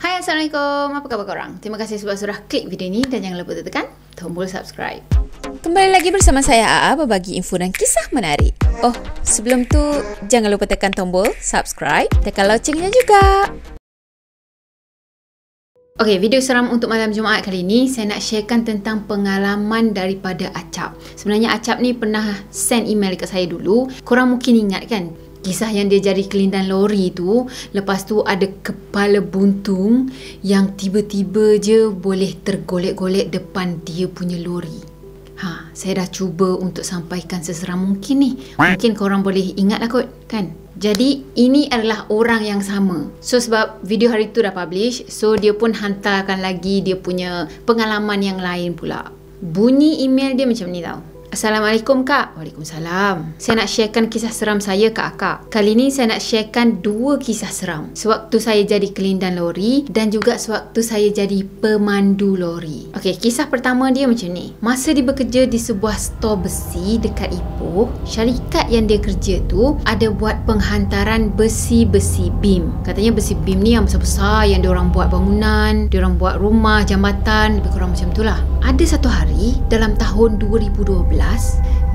Hai, Assalamualaikum. Apa khabar korang? Terima kasih sebab sudah klik video ni dan jangan lupa tekan tombol subscribe. Kembali lagi bersama saya AA berbagi info dan kisah menarik. Oh, sebelum tu jangan lupa tekan tombol subscribe, tekan loncengnya juga. Okey, video seram untuk malam Jumaat kali ni saya nak sharekan tentang pengalaman daripada Acap. Sebenarnya Acap ni pernah send email dekat saya dulu. Korang mungkin ingat kan? Kisah yang dia jadi kelindan lori tu, lepas tu ada kepala buntung yang tiba-tiba je boleh tergolek-golek depan dia punya lori. Saya dah cuba untuk sampaikan seseram mungkin ni. Mungkin korang boleh ingat lah kot, kan? Jadi, ini adalah orang yang sama. So, sebab video hari tu dah publish, so dia pun hantarkan lagi dia punya pengalaman yang lain pula. Bunyi email dia macam ni tau. Assalamualaikum Kak. Waalaikumsalam. Saya nak sharekan kisah seram saya ke Akak. Kali ni saya nak sharekan dua kisah seram. Sewaktu saya jadi kelindan lori dan juga sewaktu saya jadi pemandu lori. Okey, kisah pertama dia macam ni. Masa dia bekerja di sebuah stor besi dekat Ipoh, syarikat yang dia kerja tu ada buat penghantaran besi-besi beam. Katanya besi beam ni yang besar-besar yang diorang buat bangunan, diorang buat rumah, jambatan, lebih kurang macam tu lah. Ada satu hari dalam tahun 2012,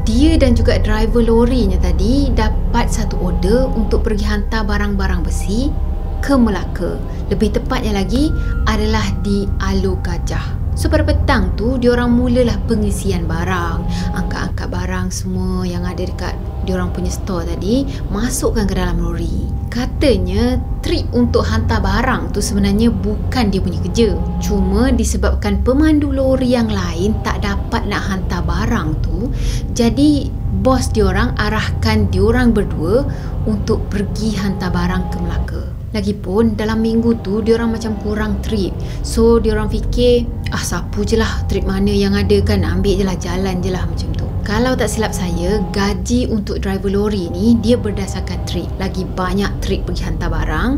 dia dan juga driver lorinya tadi dapat satu order untuk pergi hantar barang-barang besi ke Melaka. Lebih tepatnya lagi adalah di Alor Gajah. So pada petang tu diorang mulalah pengisian barang, angkat-angkat barang semua yang ada dekat diorang punya store tadi, masukkan ke dalam lori. Katanya trip untuk hantar barang tu sebenarnya bukan dia punya kerja. Cuma disebabkan pemandu lori yang lain tak dapat nak hantar barang tu, jadi bos diorang arahkan diorang berdua untuk pergi hantar barang ke Melaka. Lagipun dalam minggu tu diorang macam kurang trip. So diorang fikir, sapu je lah trip mana yang ada kan, ambil je lah, jalan je lah macam tu. Kalau tak silap saya, gaji untuk driver lori ni dia berdasarkan trip. Lagi banyak trip pergi hantar barang,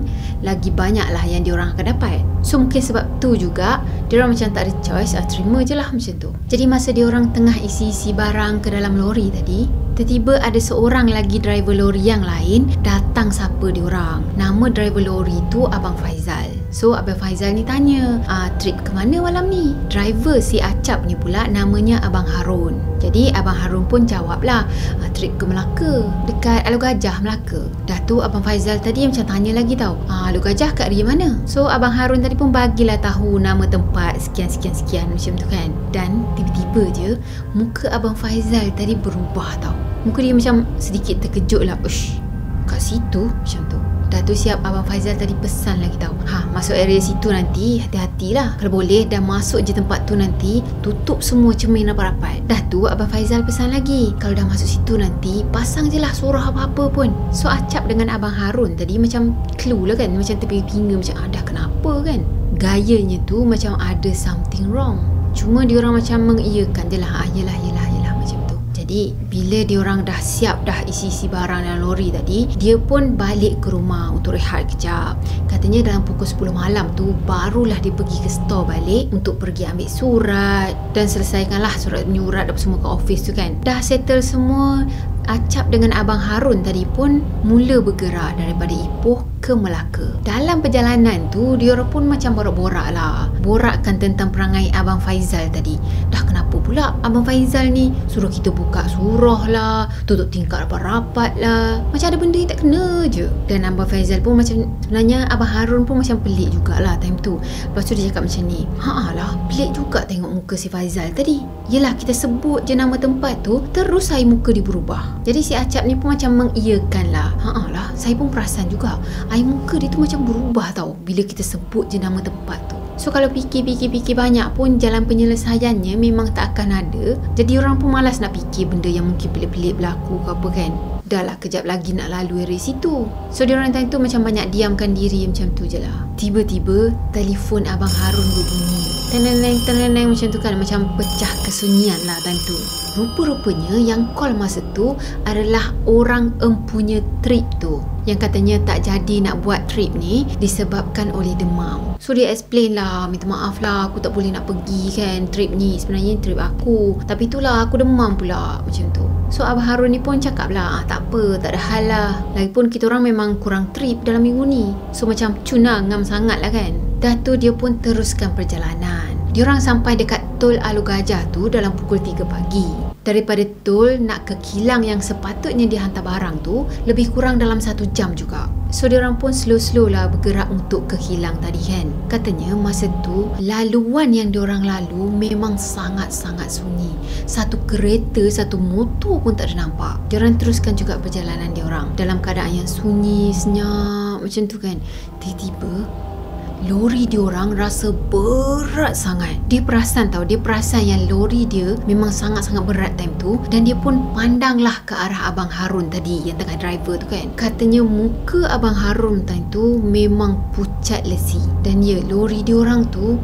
lagi banyak lah yang diorang akan dapat. So mungkin sebab tu juga diorang macam tak ada choice, terima je lah macam tu. Jadi masa diorang tengah isi-isi barang ke dalam lori tadi, tiba-tiba ada seorang lagi driver lori yang lain datang sapa diorang. Nama driver lori tu Abang Faizal. So Abang Faizal ni tanya, trip ke mana malam ni? Driver si Acap ni pula namanya Abang Harun. Jadi Abang Harun pun jawab lah, trip ke Melaka, dekat Alor Gajah, Melaka. Dah tu Abang Faizal tadi macam tanya lagi tau, Alor Gajah kat area mana? So Abang Harun tadi pun bagilah tahu nama tempat sekian-sekian macam tu kan. Dan tiba-tiba je muka Abang Faizal tadi berubah tau. Muka dia macam sedikit terkejut lah. Ush, kat situ macam tu. Dah tu siap Abang Faizal tadi pesan lagi tau, masuk area situ nanti hati-hatilah. Kalau boleh dah masuk je tempat tu nanti, tutup semua cermin rapat-rapat. Dah tu Abang Faizal pesan lagi, kalau dah masuk situ nanti pasang je lah suara apa-apa pun. So Acap dengan Abang Harun tadi macam clue lah kan, macam terpinga macam dah kenapa kan. Gayanya tu macam ada something wrong. Cuma diorang macam mengiyakan je lah, yelah macam tu. Jadi bila diorang dah siap dah isi-isi barang dalam lori tadi, dia pun balik ke rumah untuk rehat kejap. Katanya dalam pukul 10 malam tu barulah dia pergi ke store balik untuk pergi ambil surat dan selesaikanlah surat menyurat dan semua ke office tu kan. Dah settle semua, Acap dengan Abang Harun tadi pun mula bergerak daripada Ipoh ke Melaka. Dalam perjalanan tu diorang pun macam borak-borak lah, borakkan tentang perangai Abang Faizal tadi. Dah kenapa pula Abang Faizal ni suruh kita buka surah lah, tutup tingkap rapat-rapat lah, macam ada benda yang tak kena je. Dan Abang Faizal pun macam, sebenarnya Abang Harun pun macam pelik jugalah time tu. Lepas tu dia cakap macam ni, lah pelik juga tengok muka si Faizal tadi. Yelah, kita sebut je nama tempat tu, terus air muka dia berubah. Jadi si Acap ni pun macam mengiyakan lah, lah saya pun perasan juga air muka dia tu macam berubah tau bila kita sebut je nama tempat tu. So kalau fikir banyak pun jalan penyelesaiannya memang tak akan ada. Jadi orang pun malas nak fikir benda yang mungkin pelik-pelik berlaku ke apa kan. Dah lah kejap lagi nak lalu area situ. So diorang time tu macam banyak diamkan diri macam tu je lah. Tiba-tiba telefon Abang Harun berbunyi. Teneneng macam tu kan, macam pecah kesunyian lah time tu. Rupa-rupanya yang call masa tu adalah orang empunya trip tu, yang katanya tak jadi nak buat trip ni disebabkan oleh demam. So dia explain lah, minta maaf lah aku tak boleh nak pergi kan trip ni, sebenarnya trip aku, tapi itulah aku demam pula macam tu. So Abang Harun ni pun cakap lah, tak apa, tak ada hal lah, lagipun kita orang memang kurang trip dalam minggu ni. So macam cuna ngam sangat lah kan. Dah tu dia pun teruskan perjalanan. Diorang sampai dekat Tol Alu Gajah tu dalam pukul 3 pagi. Daripada tol nak ke kilang yang sepatutnya dihantar barang tu lebih kurang dalam 1 jam juga. So diorang pun slow-slow lah bergerak untuk ke kilang tadi kan. Katanya masa tu laluan yang diorang lalu memang sangat-sangat sunyi. Satu kereta, satu motor pun tak ada nampak. Diorang teruskan juga perjalanan diorang dalam keadaan yang sunyi, senyap macam tu kan. Tiba-tiba lori diorang rasa berat sangat. Dia perasan yang lori dia memang sangat-sangat berat time tu. Dan dia pun pandanglah ke arah Abang Harun tadi yang tengah driver tu kan. Katanya muka Abang Harun time tu memang pucat lesi. Dan ya, lori diorang tu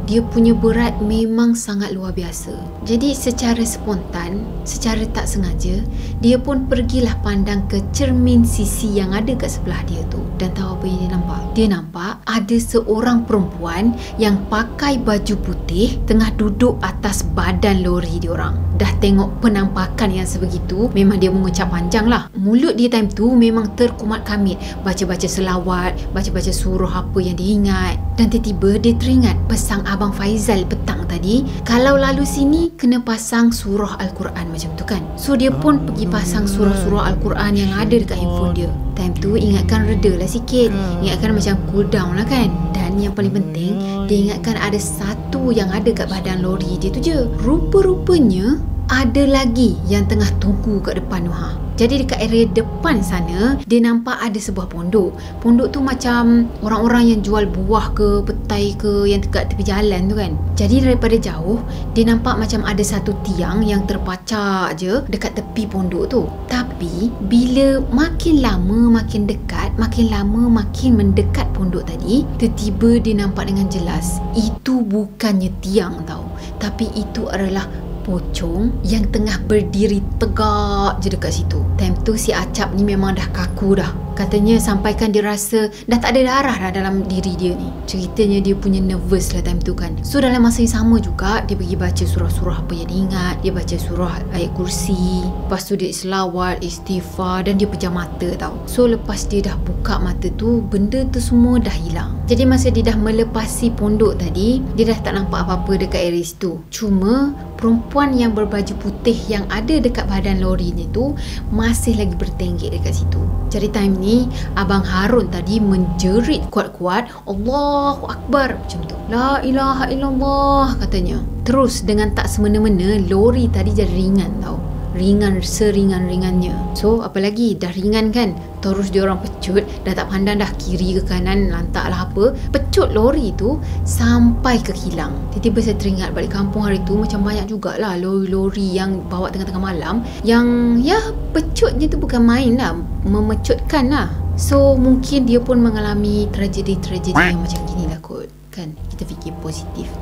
dia punya berat memang sangat luar biasa. Jadi secara spontan, secara tak sengaja, dia pun pergilah pandang ke cermin sisi yang ada kat sebelah dia tu. Dan tahu apa yang dia nampak? Dia nampak ada seorang perempuan yang pakai baju putih tengah duduk atas badan lori diorang. Dah tengok penampakan yang sebegitu, memang dia mengucap panjang lah. Mulut dia time tu memang terkumat kamit, baca-baca selawat, baca-baca surah apa yang dia ingat. Dan tiba-tiba dia teringat pesan Abang Faizal petang tadi, kalau lalu sini kena pasang surah Al-Quran macam tu kan. So dia pun pergi pasang surah-surah Al-Quran yang ada dekat handphone dia. Time tu ingatkan reda lah sikit, ingatkan macam cool down lah kan. Dan yang paling penting, dia ingatkan ada satu yang ada kat badan lori dia tu je. Rupa-rupanya ada lagi yang tengah tunggu kat depan tu. Jadi dekat area depan sana, dia nampak ada sebuah pondok. Pondok tu macam orang-orang yang jual buah ke, petai ke, yang dekat tepi jalan tu kan. Jadi daripada jauh, dia nampak macam ada satu tiang yang terpacak je dekat tepi pondok tu. Tapi bila makin lama makin dekat, makin lama makin mendekat pondok tadi, tiba-tiba dia nampak dengan jelas itu bukannya tiang tau, tapi itu adalah pocong yang tengah berdiri tegak je dekat situ. Time tu si Acap ni memang dah kaku dah. Katanya sampaikan dia rasa dah tak ada darah dah dalam diri dia ni. Ceritanya dia punya nervous lah time tu kan. So dalam masa yang sama juga, dia pergi baca surah-surah apa yang dia ingat. Dia baca surah ayat kursi, lepas tu dia selawat, istighfar, dan dia pejam mata tau. So lepas dia dah buka mata tu, benda tu semua dah hilang. Jadi masa dia dah melepasi pondok tadi, dia dah tak nampak apa-apa dekat area situ. Cuma perempuan yang berbaju putih yang ada dekat badan lori ni tu masih lagi bertenggek dekat situ. Jadi time ni Abang Harun tadi menjerit kuat-kuat, Allahu Akbar macam tu. La ilaha illallah katanya. Terus dengan tak semena-mena lori tadi jadi ringan tau. Ringan seringan-ringannya. So apa lagi, dah ringan kan, terus dia orang pecut, dah tak pandang dah kiri ke kanan, lantak lah apa, pecut lori tu sampai ke kilang. Tiba-tiba saya teringat balik kampung hari tu, macam banyak jugalah lori-lori yang bawa tengah-tengah malam, yang ya pecutnya tu bukan main lah, memecutkan lah. So mungkin dia pun mengalami tragedi-tragedi yang macam gini lah kot kan. Kita fikir positif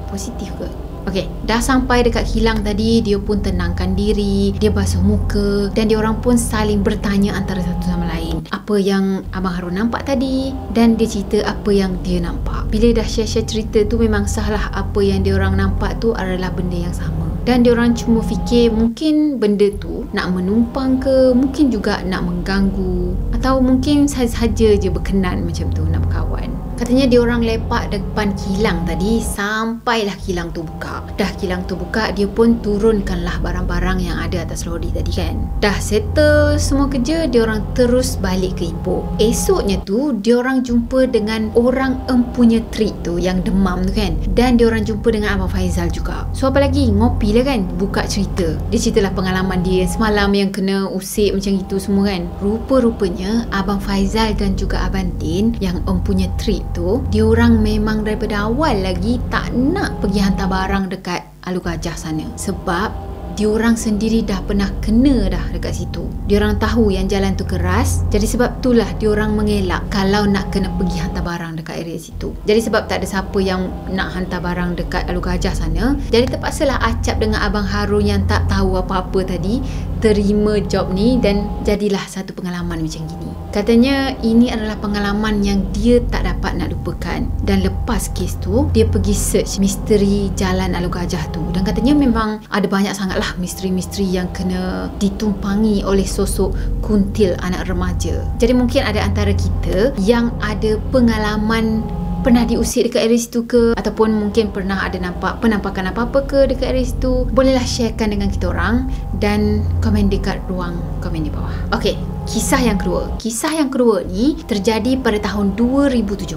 ke? Okey, dah sampai dekat kilang tadi, dia pun tenangkan diri, dia basuh muka, dan dia orang pun saling bertanya antara satu sama lain apa yang Abang Harun nampak tadi, dan dia cerita apa yang dia nampak. Bila dah share-share cerita tu, memang sahlah apa yang dia orang nampak tu adalah benda yang sama. Dan dia orang cuma fikir mungkin benda tu nak menumpang ke, mungkin juga nak mengganggu, atau mungkin sahaja je berkenan macam tu nak berkawan. Katanya dia orang lepak depan kilang tadi sampailah kilang tu buka. Dah kilang tu buka, dia pun turunkanlah barang-barang yang ada atas lori tadi kan. Dah settle semua kerja, dia orang terus balik ke Ipoh. Esoknya tu dia orang jumpa dengan orang empunya treat tu yang demam tu kan. Dan dia orang jumpa dengan Abang Faizal juga. So apa lagi, ngopi lah kan, buka cerita. Dia ceritalah pengalaman dia semalam yang kena usik macam itu semua kan. Rupa-rupanya Abang Faizal dan juga Abang Din yang empunya treat tu, dia orang memang daripada awal lagi tak nak pergi hantar barang dekat Alu Gajah sana, sebab diorang sendiri dah pernah kena dah dekat situ. Diorang tahu yang jalan tu keras, jadi sebab itulah diorang mengelak kalau nak kena pergi hantar barang dekat area situ. Jadi sebab tak ada siapa yang nak hantar barang dekat Alu Gajah sana, jadi terpaksalah Acap dengan Abang Harun yang tak tahu apa-apa tadi terima job ni, dan jadilah satu pengalaman macam gini. Katanya ini adalah pengalaman yang dia tak dapat nak lupakan. Dan lepas kes tu, dia pergi search misteri Jalan Alu Gajah tu, dan katanya memang ada banyak sangatlah misteri-misteri yang kena ditumpangi oleh sosok kuntil anak remaja. Jadi mungkin ada antara kita yang ada pengalaman pernah diusir dekat area situ ke, ataupun mungkin pernah ada nampak penampakan apa-apa ke dekat area situ, bolehlah sharekan dengan kita orang dan komen dekat ruang komen di bawah. Okey, kisah yang kedua. Kisah yang kedua ni terjadi pada tahun 2017.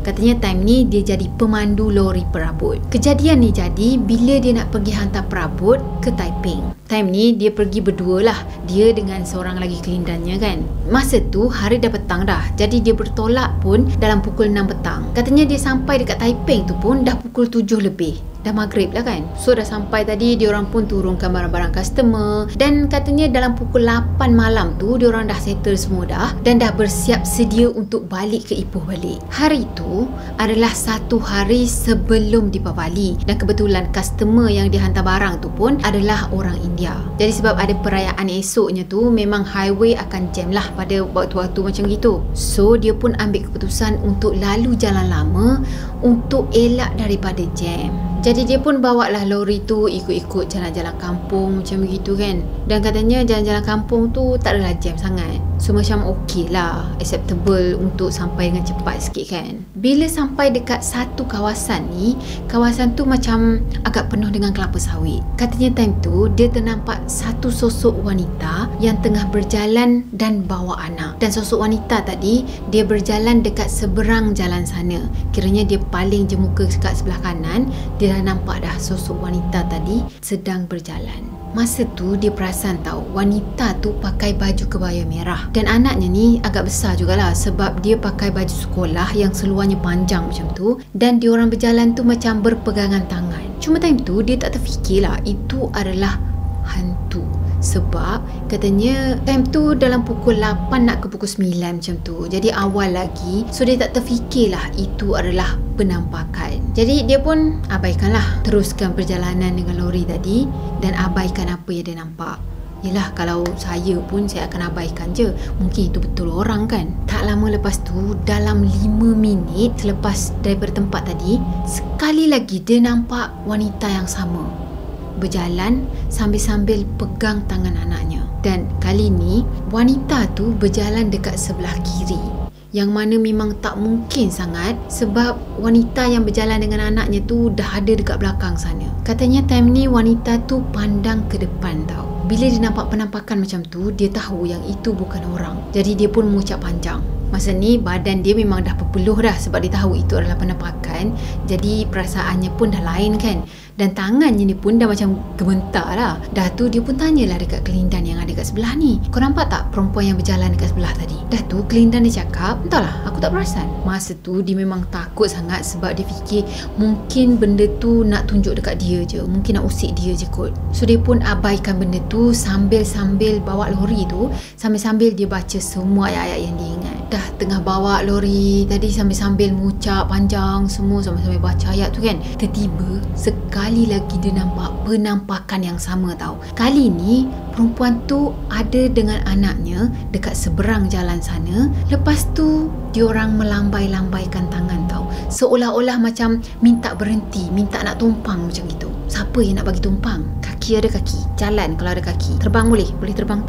Katanya time ni dia jadi pemandu lori perabot. Kejadian ni jadi bila dia nak pergi hantar perabot ke Taiping. Time ni dia pergi berdua lah, dia dengan seorang lagi kelindannya kan. Masa tu hari dah petang dah, jadi dia bertolak pun dalam pukul 6 petang. Katanya dia sampai dekat Taiping tu pun dah pukul 7 lebih. Dah maghrib lah kan. So dah sampai tadi, diorang pun turunkan barang-barang customer, dan katanya dalam pukul 8 malam tu diorang dah settle semua dah dan dah bersiap sedia untuk balik ke Ipoh balik. Hari tu adalah satu hari sebelum Deepavali, dan kebetulan customer yang dihantar barang tu pun adalah orang India. Jadi sebab ada perayaan esoknya tu, memang highway akan jam lah pada waktu-waktu macam gitu. So dia pun ambil keputusan untuk lalu jalan lama untuk elak daripada jam. Jadi dia pun bawa lah lori tu ikut-ikut jalan-jalan kampung macam begitu kan. Dan katanya jalan-jalan kampung tu tak adalah jam sangat. So macam okey lah, acceptable untuk sampai dengan cepat sikit kan. Bila sampai dekat satu kawasan ni, kawasan tu macam agak penuh dengan kelapa sawit. Katanya time tu dia ternampak satu sosok wanita yang tengah berjalan dan bawa anak. Dan sosok wanita tadi dia berjalan dekat seberang jalan sana. Kiranya dia paling je muka dekat sebelah kanan, dia dah nampak dah sosok wanita tadi sedang berjalan. Masa tu dia perasan tahu wanita tu pakai baju kebaya merah, dan anaknya ni agak besar jugalah sebab dia pakai baju sekolah yang seluarnya panjang macam tu, dan diorang berjalan tu macam berpegangan tangan. Cuma time tu dia tak terfikirlah itu adalah hantu. Sebab katanya time tu dalam pukul 8 nak ke pukul 9 macam tu. Jadi awal lagi. So dia tak terfikirlah itu adalah penampakan. Jadi dia pun abaikanlah, teruskan perjalanan dengan lori tadi dan abaikan apa yang dia nampak. Yelah, kalau saya pun saya akan abaikan je. Mungkin itu betul orang kan. Tak lama lepas tu, dalam 5 minit selepas daripada tempat tadi, sekali lagi dia nampak wanita yang sama berjalan sambil-sambil pegang tangan anaknya. Dan kali ni wanita tu berjalan dekat sebelah kiri, yang mana memang tak mungkin sangat sebab wanita yang berjalan dengan anaknya tu dah ada dekat belakang sana. Katanya time ni wanita tu pandang ke depan tau. Bila dia nampak penampakan macam tu, dia tahu yang itu bukan orang. Jadi dia pun mengucap panjang. Masa ni badan dia memang dah berpeluh dah sebab dia tahu itu adalah penampakan. Jadi perasaannya pun dah lain kan. Dan tangannya ni pun dah macam gementar lah. Dah tu dia pun tanyalah dekat kelindan yang ada kat sebelah ni, kau nampak tak perempuan yang berjalan dekat sebelah tadi? Dah tu kelindan dia cakap, entahlah, aku tak perasan. Masa tu dia memang takut sangat sebab dia fikir mungkin benda tu nak tunjuk dekat dia je, mungkin nak usik dia je kot. So dia pun abaikan benda tu sambil-sambil bawa lori tu, sambil-sambil dia baca semua ayat-ayat yang dia ingat. Dah tengah bawa lori tadi sambil-sambil mengucap panjang semua, sambil-sambil baca ayat tu kan, tiba-tiba sekali lagi dia nampak penampakan yang sama tau. Kali ni perempuan tu ada dengan anaknya dekat seberang jalan sana. Lepas tu diorang melambai-lambaikan tangan tau, seolah-olah macam minta berhenti, minta nak tumpang macam gitu. Siapa yang nak bagi tumpang? Kaki ada kaki, jalan kalau ada kaki, terbang boleh terbang.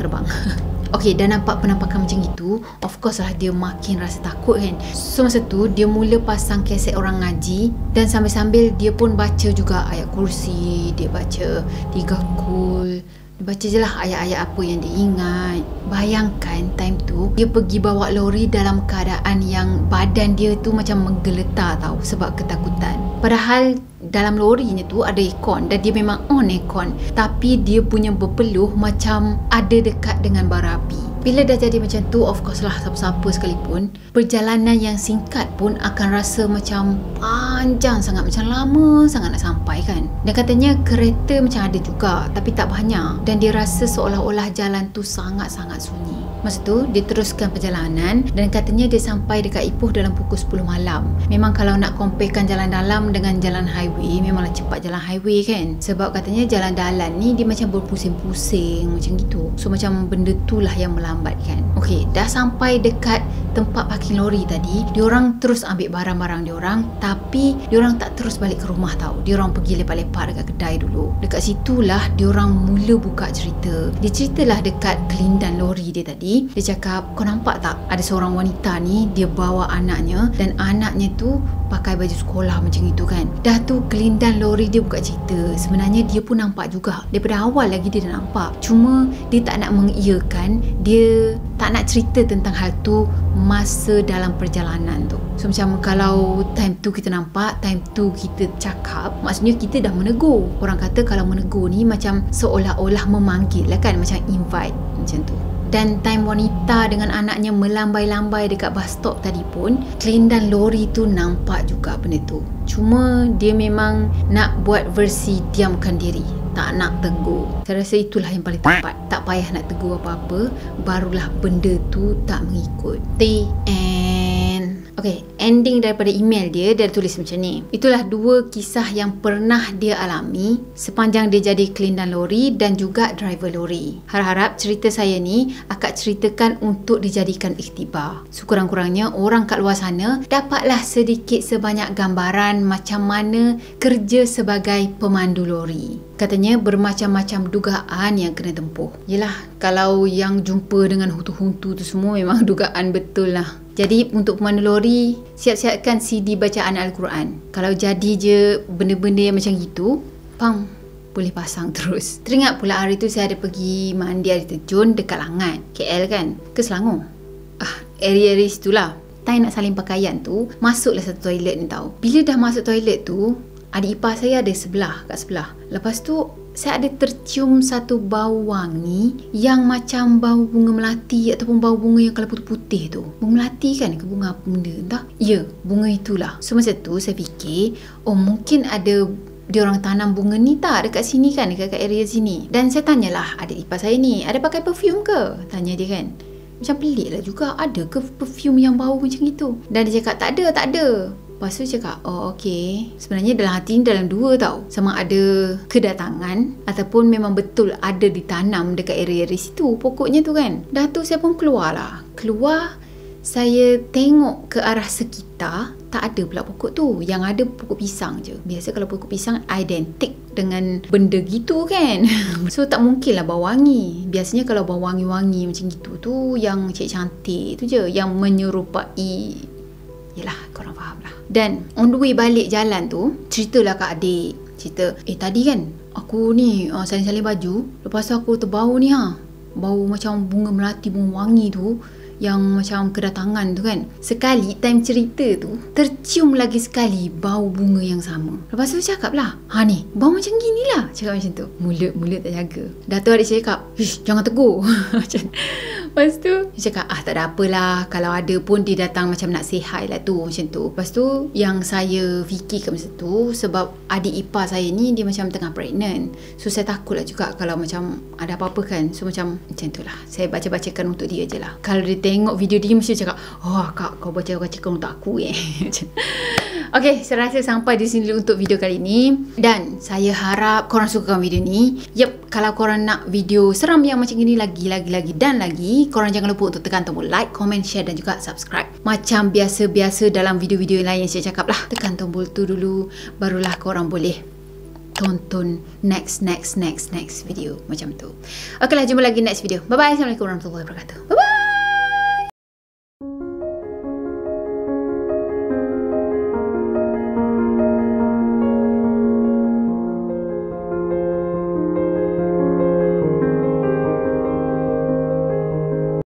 Okey, dah nampak penampakan macam itu, of course lah dia makin rasa takut kan. So masa tu dia mula pasang kaset orang ngaji, dan sambil-sambil dia pun baca juga ayat kursi, dia baca 3 kul, dia baca je lah ayat-ayat apa yang dia ingat. Bayangkan time tu dia pergi bawa lori dalam keadaan yang badan dia tu macam menggeletar tau sebab ketakutan. Padahal dalam lorinya tu ada aircon dan dia memang on aircon, tapi dia punya berpeluh macam ada dekat dengan bara api. Bila dah jadi macam tu, of course lah siapa-siapa sekalipun, perjalanan yang singkat pun akan rasa macam panjang sangat, macam lama sangat nak sampai kan. Dan katanya kereta macam ada juga tapi tak banyak, dan dia rasa seolah-olah jalan tu sangat-sangat sunyi. Masa tu dia teruskan perjalanan dan katanya dia sampai dekat Ipoh dalam pukul 10 malam. Memang kalau nak comparekan jalan dalam dengan jalan highway, memanglah cepat jalan highway kan. Sebab katanya jalan dalam ni dia macam berpusing-pusing macam gitu. So macam benda tu lah yang melambatkan. Okey, dah sampai dekat tempat parking lori tadi, diorang terus ambil barang-barang diorang, tapi diorang tak terus balik ke rumah tau. Diorang pergi lepak-lepak dekat kedai dulu. Dekat situlah diorang mula buka cerita. Dia ceritalah dekat kelindan lori dia tadi lori, dia cakap, kau nampak tak ada seorang wanita ni, dia bawa anaknya dan anaknya tu pakai baju sekolah macam itu kan. Dah tu kelindan lori dia buka cerita, sebenarnya dia pun nampak juga. Daripada awal lagi dia dah nampak. Cuma dia tak nak mengiyakan, dia tak nak cerita tentang hal tu masa dalam perjalanan tu. So macam kalau time tu kita nampak, time tu kita cakap, maksudnya kita dah menegur. Orang kata kalau menegur ni macam seolah-olah memanggil lah kan, macam invite macam tu. Dan time wanita dengan anaknya melambai-lambai dekat bus stop tadi pun, kelindan lori tu nampak juga benda tu. Cuma dia memang nak buat versi diamkan diri, tak nak tegur. Saya rasa itulah yang paling tepat. Tak payah nak tegur apa-apa, barulah benda tu tak mengikut. The end. Okay, ending daripada email dia tulis macam ni. Itulah 2 kisah yang pernah dia alami sepanjang dia jadi kelindan lori dan juga driver lori. Harap-harap cerita saya ni akak ceritakan untuk dijadikan iktibar. Sekurang-kurangnya orang kat luar sana dapatlah sedikit sebanyak gambaran macam mana kerja sebagai pemandu lori. Katanya bermacam-macam dugaan yang kena tempuh. Yelah, kalau yang jumpa dengan huntu-huntu tu semua memang dugaan betul lah. Jadi untuk pemandu lori, siap-siapkan CD bacaan Al-Quran. Kalau jadi je benda-benda yang macam gitu, pam, boleh pasang terus. Teringat pula hari tu saya ada pergi mandi air terjun dekat Langat, KL kan, ke Selangor. Area-area situ lah. Time nak salin pakaian tu, masuklah satu toilet ni tau. Bila dah masuk toilet tu, adik ipar saya ada kat sebelah. Lepas tu saya ada tercium satu bau wangi yang macam bau bunga melati ataupun bau bunga yang kalau putih-putih tu. Bunga melati kan ke bunga apa benda entah. Ya, bunga itulah. So masa tu saya fikir, oh mungkin ada dia orang tanam bunga ni tak dekat sini kan, dekat area sini. Dan saya tanyalah adik ipar saya ni, ada pakai perfume ke? Tanya dia kan. Macam pelik lah juga, ada ke perfume yang bau macam itu? Dan dia cakap tak ada. Lepas tu cakap, oh okey. Sebenarnya dalam hati ni dalam 2 tau. Sama ada kedatangan ataupun memang betul ada ditanam dekat area-area situ. Pokoknya tu kan. Dah tu saya pun keluar lah. Saya tengok ke arah sekitar, tak ada pula pokok tu. Yang ada pokok pisang je. Biasa kalau pokok pisang identik dengan benda gitu kan. So tak mungkin lah bau wangi. Biasanya kalau bau wangi-wangi macam gitu tu yang cik cantik tu je, yang menyerupai. Yelah, korang faham lah. Dan on the way balik jalan tu, ceritalah kat adik. Cerita, tadi kan aku ni salin-salin baju, lepas tu aku terbau ni bau macam bunga melati, bunga wangi tu, yang macam kedatangan tu kan. Sekali time cerita tu, tercium lagi sekali bau bunga yang sama. Lepas tu cakap lah, ni bau macam gini lah. Cakap macam tu. Mulut tak jaga. Dah tu adik saya cakap, jangan tegur. Lepas tu dia cakap, tak ada apalah, kalau ada pun dia datang macam nak say hi lah tu, macam tu. Lepas tu yang saya fikirkan masa tu, sebab adik ipar saya ni dia macam tengah pregnant. So saya takut lah juga kalau macam ada apa-apa kan. So macam tu lah, saya baca-bacakan untuk dia je lah. Kalau dia tengok video dia mesti cakap, kak kau baca-bacakan untuk aku Okay, saya rasa sampai di sini dulu untuk video kali ni. Dan saya harap korang sukakan video ni. Kalau korang nak video seram yang macam ini lagi, korang jangan lupa untuk tekan tombol like, comment, share dan juga subscribe. Macam biasa-biasa dalam video-video lain yang saya cakap lah. Tekan tombol tu dulu, barulah korang boleh tonton next video macam tu. Okay lah, jumpa lagi next video. Bye-bye. Assalamualaikum warahmatullahi wabarakatuh. Bye-bye.